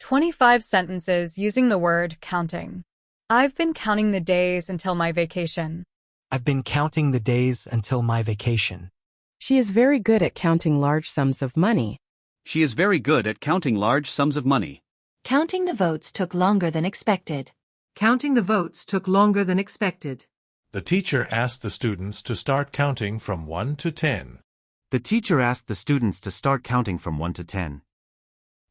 25 sentences using the word counting. I've been counting the days until my vacation. I've been counting the days until my vacation. She is very good at counting large sums of money. She is very good at counting large sums of money. Counting the votes took longer than expected. Counting the votes took longer than expected. The teacher asked the students to start counting from 1 to 10. The teacher asked the students to start counting from 1 to 10.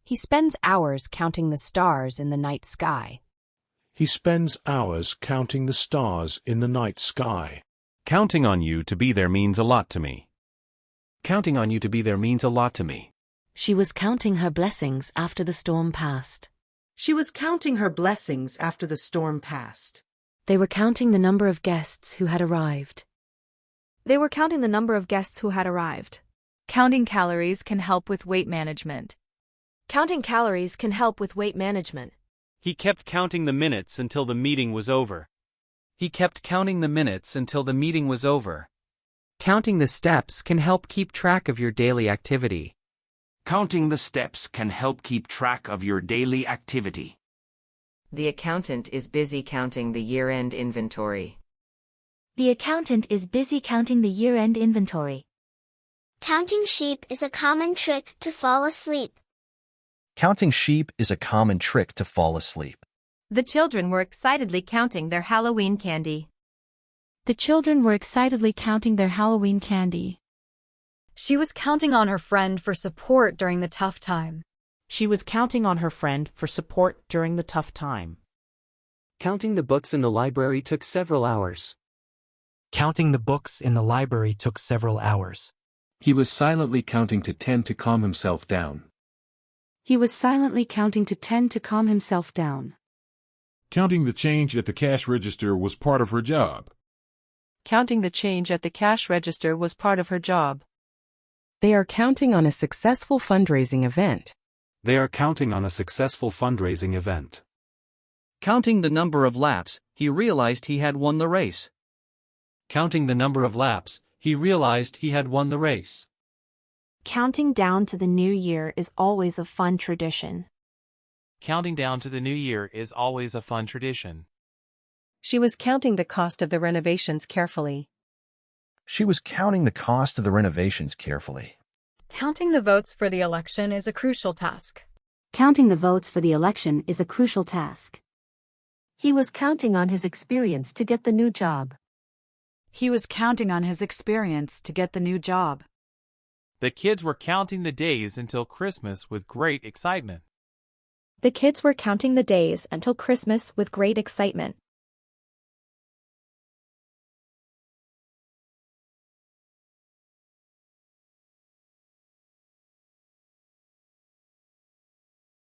He spends hours counting the stars in the night sky. He spends hours counting the stars in the night sky. Counting on you to be there means a lot to me. Counting on you to be there means a lot to me. She was counting her blessings after the storm passed. She was counting her blessings after the storm passed. They were counting the number of guests who had arrived. They were counting the number of guests who had arrived. Counting calories can help with weight management. Counting calories can help with weight management. He kept counting the minutes until the meeting was over. He kept counting the minutes until the meeting was over. Counting the steps can help keep track of your daily activity. Counting the steps can help keep track of your daily activity. The accountant is busy counting the year-end inventory. The accountant is busy counting the year-end inventory. Counting sheep is a common trick to fall asleep. Counting sheep is a common trick to fall asleep. The children were excitedly counting their Halloween candy. The children were excitedly counting their Halloween candy. She was counting on her friend for support during the tough time. She was counting on her friend for support during the tough time. Counting the books in the library took several hours. Counting the books in the library took several hours. He was silently counting to 10 to calm himself down. He was silently counting to 10 to calm himself down. Counting the change at the cash register was part of her job. Counting the change at the cash register was part of her job. They are counting on a successful fundraising event. They are counting on a successful fundraising event. Counting the number of laps, he realized he had won the race. Counting the number of laps, he realized he had won the race. Counting down to the new year is always a fun tradition. Counting down to the new year is always a fun tradition. She was counting the cost of the renovations carefully. She was counting the cost of the renovations carefully. Counting the votes for the election is a crucial task. Counting the votes for the election is a crucial task. He was counting on his experience to get the new job. He was counting on his experience to get the new job. The kids were counting the days until Christmas with great excitement. The kids were counting the days until Christmas with great excitement.